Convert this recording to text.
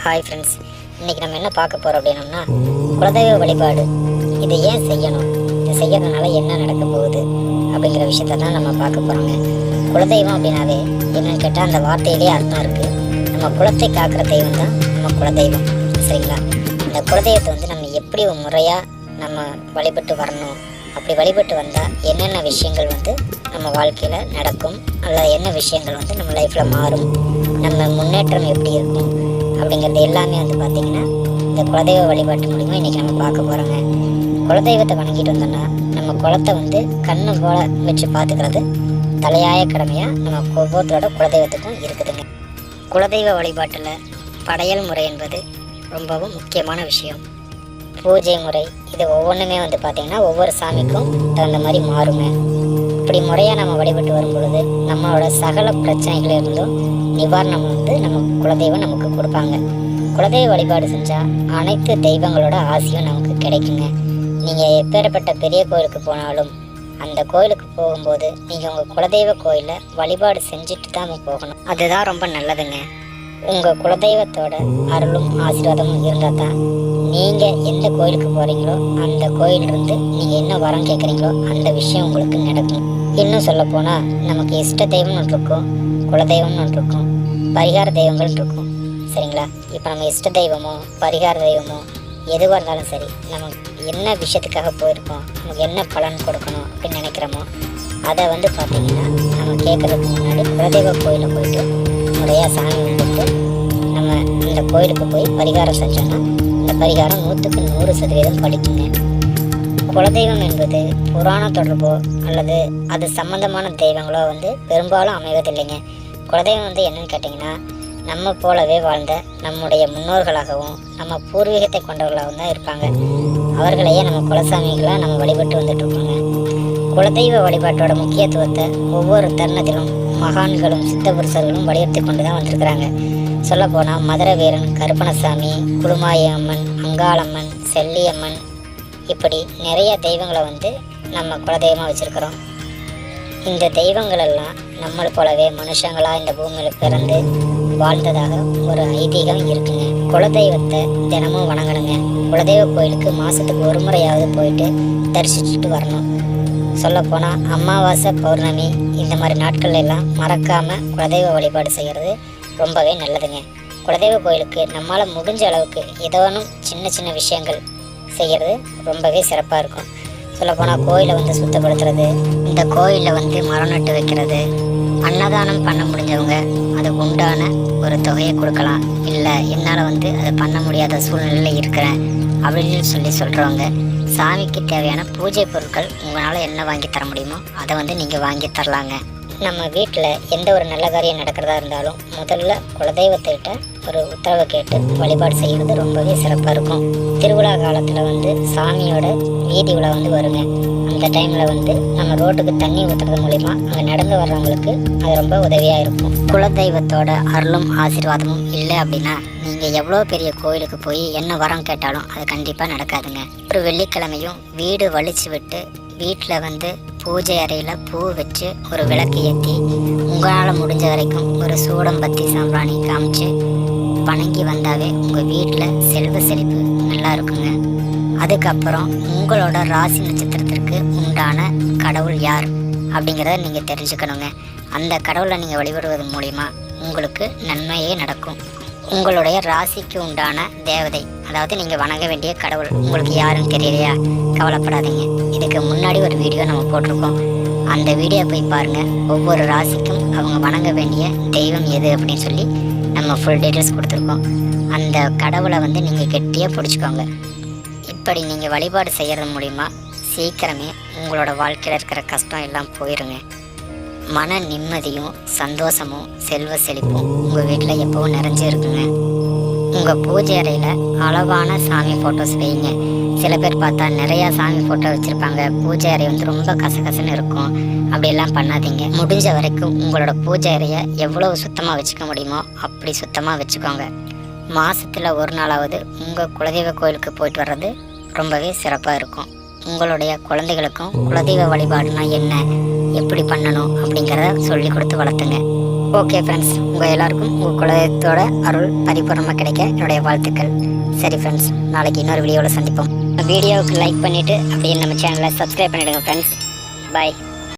Hi friends, இன்றைக்கி நம்ம என்ன பார்க்க போகிறோம் அப்படின்னோம்னா, குலதெய்வ வழிபாடு இதை ஏன் செய்யணும், இதை செய்யறதுனால என்ன நடக்க போகுது அப்படிங்கிற விஷயத்த தான் நம்ம பார்க்க போகிறோங்க. குலதெய்வம் அப்படின்னாவே என்னன்னு கேட்டால் அந்த வார்த்தையிலே அர்த்தம் இருக்குது. நம்ம குலத்தை காக்கிற தெய்வம் தான் நம்ம குலதெய்வம், சரிங்களா? இந்த குலதெய்வத்தை வந்து நம்ம எப்படி ஒரு முறையாக நம்ம வழிபட்டு வரணும், அப்படி வழிபட்டு வந்தால் என்னென்ன விஷயங்கள் வந்து நம்ம வாழ்க்கையில் நடக்கும், அல்லது என்ன விஷயங்கள் வந்து நம்ம லைஃப்பில் மாறும், நம்ம முன்னேற்றம் எப்படி இருக்கும் அப்படிங்கிறது எல்லாமே வந்து பார்த்திங்கன்னா இந்த குலதெய்வ வழிபாட்டு மூலிமா இன்றைக்கி நம்ம பார்க்க போகிறோங்க. குலதெய்வத்தை வணங்கிட்டு வந்தோம்னா நம்ம குலத்தை வந்து கண்ணு போல வச்சு பார்த்துக்கிறது தலையாய கடமையாக நம்ம ஒவ்வொருத்தரோட குலதெய்வத்துக்கும் இருக்குதுங்க. குலதெய்வ வழிபாட்டில் படையல் முறை என்பது ரொம்பவும் முக்கியமான விஷயம். பூஜை முறை இது ஒவ்வொன்றுமே வந்து பார்த்திங்கன்னா ஒவ்வொரு சாமிக்கும் தகுந்த மாதிரி மாறுங்க. இப்படி முறையாக நம்ம வழிபட்டு வரும் பொழுது நம்மளோட சகல பிரச்சனைகள் இருந்தும் நிவாரணம் வந்து நம்ம குலதெய்வம் நமக்கு கொடுப்பாங்க. குலதெய்வ வழிபாடு செஞ்சால் அனைத்து தெய்வங்களோட ஆசையும் நமக்கு கிடைக்குங்க. நீங்கள் எப்பேற்பட்ட பெரிய கோயிலுக்கு போனாலும் அந்த கோயிலுக்கு போகும்போது நீங்கள் உங்கள் குலதெய்வ கோயிலில் வழிபாடு செஞ்சுட்டு தான் போகணும். அதுதான் ரொம்ப நல்லதுங்க. உங்கள் குலதெய்வத்தோட அருளும் ஆசீர்வாதமும் இருந்தால் தான் நீங்கள் எந்த கோயிலுக்கு போகிறீங்களோ அந்த கோயிலிருந்து நீங்கள் என்ன வரம் கேட்குறீங்களோ அந்த விஷயம் உங்களுக்கு நடக்கும். இன்னும் சொல்லப்போனால் நமக்கு இஷ்ட தெய்வம்னு ஒன்று இருக்கும், குலதெய்வம்னு ஒன்று இருக்கும், பரிகார தெய்வங்கள் இருக்கும், சரிங்களா? இப்போ நம்ம இஷ்ட தெய்வமோ பரிகார தெய்வமோ எதுவாக இருந்தாலும் சரி, நம்ம என்ன விஷயத்துக்காக போயிருக்கோம், நமக்கு என்ன பலன் கொடுக்கணும் அப்படின்னு நினைக்கிறோமோ அதை வந்து பார்த்திங்கன்னா நம்ம கேட்குறதுக்கு முன்னாடி குலதெய்வ கோயிலில் போயிட்டு முறையாக சாமி கும்பிட்டு நம்ம இந்த கோயிலுக்கு போய் பரிகாரம் செஞ்சோன்னா இந்த பரிகாரம் 100% படிக்குங்க. குலதெய்வம் என்பது புராண தொடர்போ அல்லது அது சம்பந்தமான தெய்வங்களோ வந்து பெரும்பாலும் அமைவதில்லைங்க. குலதெய்வம் வந்து என்னன்னு கேட்டிங்கன்னா நம்ம போலவே வாழ்ந்த நம்முடைய முன்னோர்களாகவும் நம்ம பூர்வீகத்தை கொண்டவர்களாகவும் தான் இருப்பாங்க. அவர்களையே நம்ம குலசாமிகளாக நம்ம வழிபட்டு வந்துட்டுருக்கோங்க. குலதெய்வ வழிபாட்டோட முக்கியத்துவத்தை ஒவ்வொரு தருணத்திலும் மகான்களும் சித்தபுருஷர்களும் வலியுறுத்தி கொண்டு தான் வந்திருக்கிறாங்க. சொல்லப்போனால் மதுரை வீரன், கருப்பணசாமி, குளுமாயி அம்மன், அங்காளம்மன், செல்லியம்மன், இப்படி நிறைய தெய்வங்களை வந்து நம்ம குலதெய்வமாக வச்சுருக்கிறோம். இந்த தெய்வங்களெல்லாம் நம்மளை போலவே மனுஷங்களாக இந்த பூமியில் பிறந்து வாழ்ந்ததாக ஒரு ஐதீகம் இருக்குங்க. குலதெய்வத்தை தினமும் வணங்கணுங்க. குலதெய்வ கோயிலுக்கு மாதத்துக்கு ஒரு முறையாவது போயிட்டு தரிசிச்சுட்டு வரணும். சொல்லப்போனால் அமாவாசை, பௌர்ணமி இந்த மாதிரி நாட்கள் எல்லாம் மறக்காமல் குலதெய்வ வழிபாடு செய்கிறது ரொம்பவே நல்லதுங்க. குலதெய்வ கோயிலுக்கு நம்மளால் முடிஞ்ச அளவுக்கு ஏதோனும் சின்ன சின்ன விஷயங்கள் செய்கிறது ரொம்பவே சிறப்பாக இருக்கும். சொல்லப்போனால் கோயிலை வந்து சுத்தப்படுத்துறது, இந்த கோயிலில் வந்து மரம் நட்டு வைக்கிறது, அன்னதானம் பண்ண முடிஞ்சவங்க அதுக்கு உண்டான ஒரு தொகையை கொடுக்கலாம். இல்லை என்னால் வந்து அதை பண்ண முடியாத சூழ்நிலையில் இருக்கிறேன் அப்படின்னு சொல்கிறவங்க சாமிக்கு தேவையான பூஜை பொருட்கள் உங்களால் என்ன வாங்கி தர முடியுமோ அதை வந்து நீங்கள் வாங்கி தரலாங்க. நம்ம வீட்டில் எந்த ஒரு நல்ல காரியம் நடக்கிறதா இருந்தாலும் முதல்ல குலதெய்வத்திட்ட ஒரு உத்தரவை கேட்டு வழிபாடு செய்கிறது ரொம்பவே சிறப்பாக இருக்கும். திருவிழா காலத்தில் வந்து சாமியோட வீதி உலா வந்து வருங்க. அந்த டைமில் வந்து நம்ம ரோட்டுக்கு தண்ணி ஊற்றுறது மூலிமா அங்கே நடந்து வர்றவங்களுக்கு அது ரொம்ப உதவியாக இருக்கும். குலதெய்வத்தோட அருளும் ஆசீர்வாதமும் இல்லை அப்படின்னா நீங்கள் எவ்வளோ பெரிய கோயிலுக்கு போய் என்ன வரம் கேட்டாலும் அது கண்டிப்பாக நடக்காதுங்க. ஒரு வெள்ளிக்கிழமையும் வீடு வலிச்சு விட்டு வீட்டில் வந்து பூஜை அறையில் பூ வச்சு ஒரு விளக்கு ஏற்றி உங்களால் முடிஞ்ச வரைக்கும் ஒரு சூடம்பத்தி சாம்பிராணி காமிச்சு வணங்கி வந்தாவே உங்கள் வீட்டில் செல்வ செழிப்பு நல்லா இருக்குங்க. அதுக்கப்புறம் உங்களோட ராசி நட்சத்திரத்திற்கு உண்டான கடவுள் யார் அப்படிங்கிறத நீங்கள் தெரிஞ்சுக்கணுங்க. அந்த கடவுளை நீங்கள் வழிபடுவது மூலிமா உங்களுக்கு நன்மையே நடக்கும். உங்களுடைய ராசிக்கு உண்டான தேவதை, அதாவது நீங்கள் வணங்க வேண்டிய கடவுள் உங்களுக்கு யாருன்னு தெரியலையா, கவலைப்படாதீங்க. இதுக்கு முன்னாடி ஒரு வீடியோ நம்ம போட்டிருக்கோம். அந்த வீடியோ போய் பாருங்கள். ஒவ்வொரு ராசிக்கும் அவங்க வணங்க வேண்டிய தெய்வம் எது அப்படின்னு சொல்லி நம்ம ஃபுல் டீட்டெயில்ஸ் கொடுத்துருக்கோம். அந்த கடவுளை வந்து நீங்கள் கெட்டியாக பிடிச்சிக்கோங்க. இப்படி நீங்கள் வழிபாடு செய்கிறது மூலிமா சீக்கிரமே உங்களோட வாழ்க்கையில் இருக்கிற கஷ்டம் எல்லாம் போயிருங்க. மன நிம்மதியும் சந்தோஷமும் செல்வ செழிப்பும் உங்கள் வீட்டில் எப்போவும் நிறைஞ்சு இருக்குங்க. உங்கள் பூஜை அறையில் அளவான சாமி ஃபோட்டோஸ் வைங்க. சில பேர் பார்த்தா நிறையா சாமி ஃபோட்டோ வச்சுருப்பாங்க. பூஜை அறை வந்து ரொம்ப கசகசன்னு இருக்கும். அப்படியெல்லாம் பண்ணாதீங்க. முடிஞ்ச வரைக்கும் உங்களோட பூஜை அறையை எவ்வளோ சுத்தமாக வச்சுக்க முடியுமோ அப்படி சுத்தமாக வச்சுக்கோங்க. மாதத்தில் ஒரு நாளாவது உங்கள் குலதெய்வ கோயிலுக்கு போயிட்டு வர்றது ரொம்பவே சிறப்பாக இருக்கும். உங்களுடைய குழந்தைகளுக்கும் குலதெய்வ வழிபாடுனா என்ன, எப்படி பண்ணணும் அப்படிங்கிறத சொல்லி கொடுத்து வளர்த்துங்க. ஓகே ஃப்ரெண்ட்ஸ், உங்கள் எல்லாருக்கும் உங்கள் குலதெய்வத்தோட அருள் பரிபூர்ணமாக கிடைக்க என்னுடைய வாழ்த்துக்கள். சரி ஃப்ரெண்ட்ஸ், நாளைக்கு இன்னொரு வீடியோவில் சந்திப்போம். வீடியோவுக்கு லைக் பண்ணிவிட்டு அப்படியே நம்ம சேனலை சப்ஸ்கிரைப் பண்ணிவிடுங்க ஃப்ரெண்ட்ஸ். பாய்.